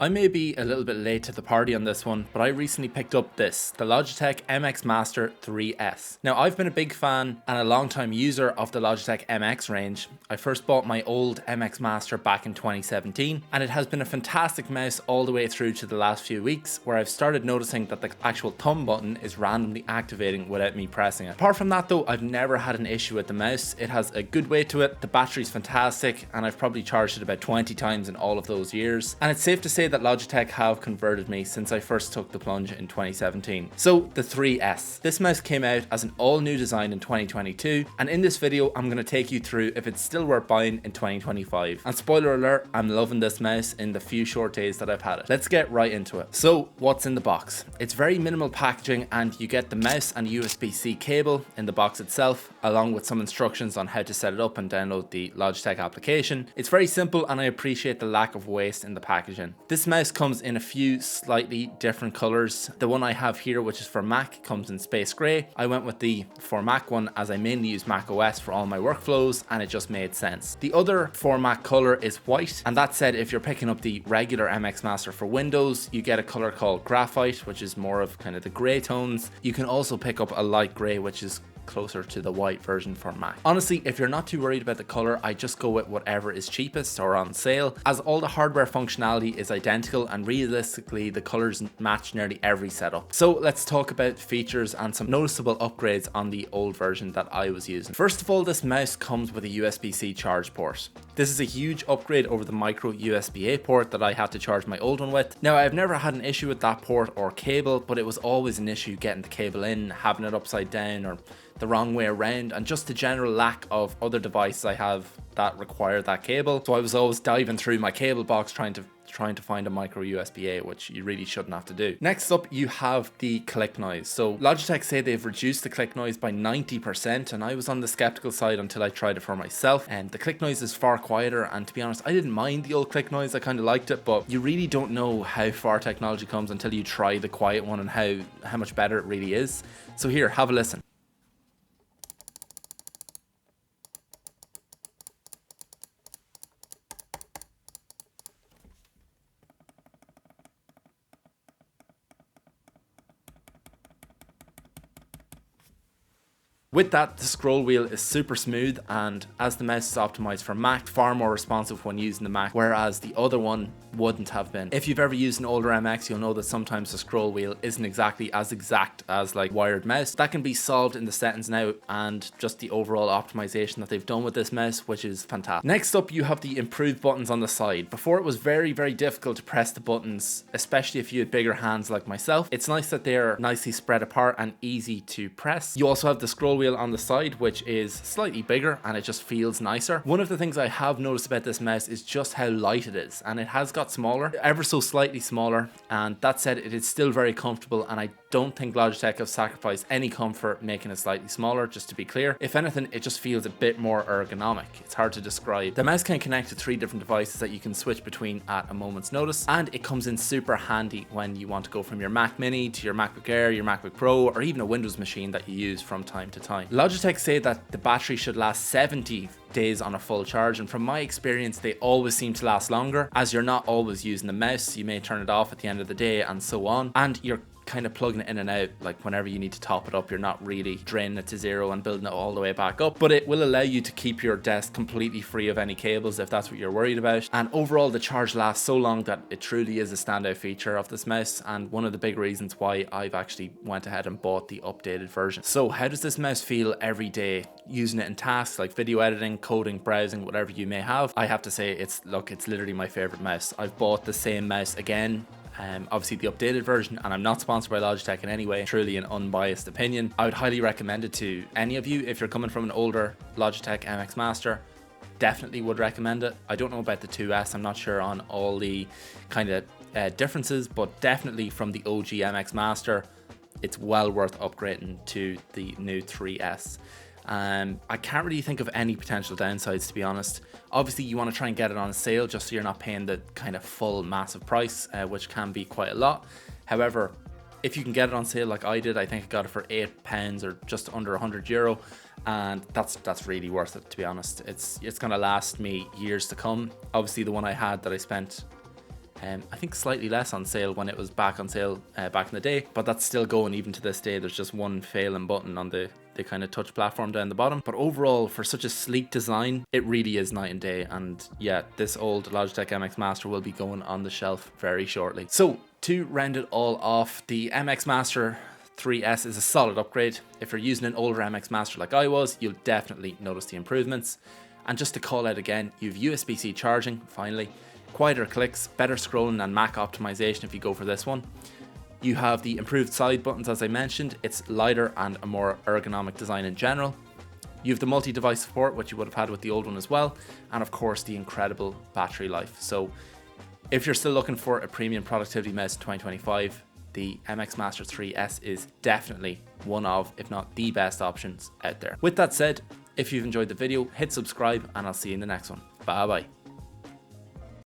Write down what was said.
I may be a little bit late to the party on this one, but I recently picked up the Logitech MX Master 3S. Now, I've been a big fan and a long time user of the Logitech MX range. I first bought my old MX Master back in 2017, and it has been a fantastic mouse all the way through to the last few weeks, where I've started noticing that the actual thumb button is randomly activating without me pressing it. Apart from that though, I've never had an issue with the mouse. It has a good weight to it, the battery's fantastic, and I've probably charged it about 20 times in all of those years. And it's safe to say that Logitech have converted me since I first took the plunge in 2017. So the 3S. This mouse came out as an all new design in 2022, and in this video I'm going to take you through if it's still worth buying in 2025. And spoiler alert, I'm loving this mouse in the few short days that I've had it. Let's get right into it. So what's in the box? It's very minimal packaging, and you get the mouse and USB-C cable in the box itself, along with some instructions on how to set it up and download the Logitech application. It's very simple, and I appreciate the lack of waste in the packaging. This mouse comes in a few slightly different colors. The one I have here, which is for Mac, comes in space gray. I went with the for Mac one as I mainly use Mac OS for all my workflows, and it just made sense. The other for Mac color is white, and that said, if you're picking up the regular MX Master for Windows, you get a color called graphite, which is more of kind of the gray tones. You can also pick up a light gray, which is closer to the white version for Mac. Honestly, if you're not too worried about the color, I just go with whatever is cheapest or on sale, as all the hardware functionality is identical and realistically the colors match nearly every setup. So let's talk about features and some noticeable upgrades on the old version that I was using. First of all, this mouse comes with a USB-C charge port. This is a huge upgrade over the micro USB-A port that I had to charge my old one with. Now, I've never had an issue with that port or cable, but it was always an issue getting the cable in, having it upside down or the wrong way around, and just the general lack of other devices I have that require that cable. So I was always diving through my cable box trying to find a micro USB-A, which you really shouldn't have to do. Next up, you have the click noise. So Logitech say they've reduced the click noise by 90%, and I was on the skeptical side until I tried it for myself. And the click noise is far quieter, and to be honest, I didn't mind the old click noise. I kind of liked it, but you really don't know how far technology comes until you try the quiet one and how much better it really is. So here, have a listen. With that, the scroll wheel is super smooth, and as the mouse is optimized for Mac, far more responsive when using the Mac, whereas the other one wouldn't have been. If you've ever used an older MX, you'll know that sometimes the scroll wheel isn't exactly as exact as like wired mouse. That can be solved in the settings now, and just the overall optimization that they've done with this mouse, which is fantastic. Next up, you have the improved buttons on the side. Before, it was very difficult to press the buttons, especially if you had bigger hands like myself. It's nice that they're nicely spread apart and easy to press. You also have the scroll wheel on the side, which is slightly bigger, and it just feels nicer. One of the things I have noticed about this mouse is just how light it is, and it has got smaller, ever so slightly smaller, and that said, it is still very comfortable, and I don't think Logitech have sacrificed any comfort making it slightly smaller, just to be clear. If anything, it just feels a bit more ergonomic. It's hard to describe. The mouse can connect to 3 different devices that you can switch between at a moment's notice, and it comes in super handy when you want to go from your Mac Mini to your MacBook Air, your MacBook Pro, or even a Windows machine that you use from time to time. Logitech say that the battery should last 70 days on a full charge, and from my experience, they always seem to last longer, as you're not always using the mouse. You may turn it off at the end of the day and so on, and you're kind of plugging it in and out. Like whenever you need to top it up, you're not really draining it to zero and building it all the way back up, but it will allow you to keep your desk completely free of any cables if that's what you're worried about. And overall, the charge lasts so long that it truly is a standout feature of this mouse, and one of the big reasons why I've actually went ahead and bought the updated version. So how does this mouse feel every day using it in tasks like video editing, coding, browsing, whatever you may have? I have to say, it's literally my favorite mouse. I've bought the same mouse again, obviously the updated version, and I'm not sponsored by Logitech in any way, truly an unbiased opinion. I would highly recommend it to any of you. If you're coming from an older Logitech MX Master, definitely would recommend it. I don't know about the 2S, I'm not sure on all the kind of differences, but definitely from the OG MX Master, it's well worth upgrading to the new 3S. I can't really think of any potential downsides, to be honest. Obviously, you want to try and get it on sale just so you're not paying the kind of full massive price, which can be quite a lot. However, if you can get it on sale like I did, I think I got it for £8 or just under €100, and that's really worth it, to be honest. It's going to last me years to come. Obviously, the one I had that I spent I think slightly less on sale when it was back on sale back in the day, but that's still going even to this day. There's just one failing button on the kind of touch platform down the bottom. But overall, for such a sleek design, it really is night and day. And yeah, this old Logitech MX Master will be going on the shelf very shortly. So to round it all off, the MX Master 3S is a solid upgrade. If you're using an older MX Master like I was, you'll definitely notice the improvements. And just to call out again, you've USB-C charging, finally, quieter clicks, better scrolling and Mac optimization if you go for this one. You have the improved side buttons, as I mentioned. It's lighter and a more ergonomic design in general. You have the multi-device support, which you would have had with the old one as well. And of course, the incredible battery life. So if you're still looking for a premium productivity mouse in 2025, the MX Master 3S is definitely one of, if not the best options out there. With that said, if you've enjoyed the video, hit subscribe and I'll see you in the next one. Bye bye.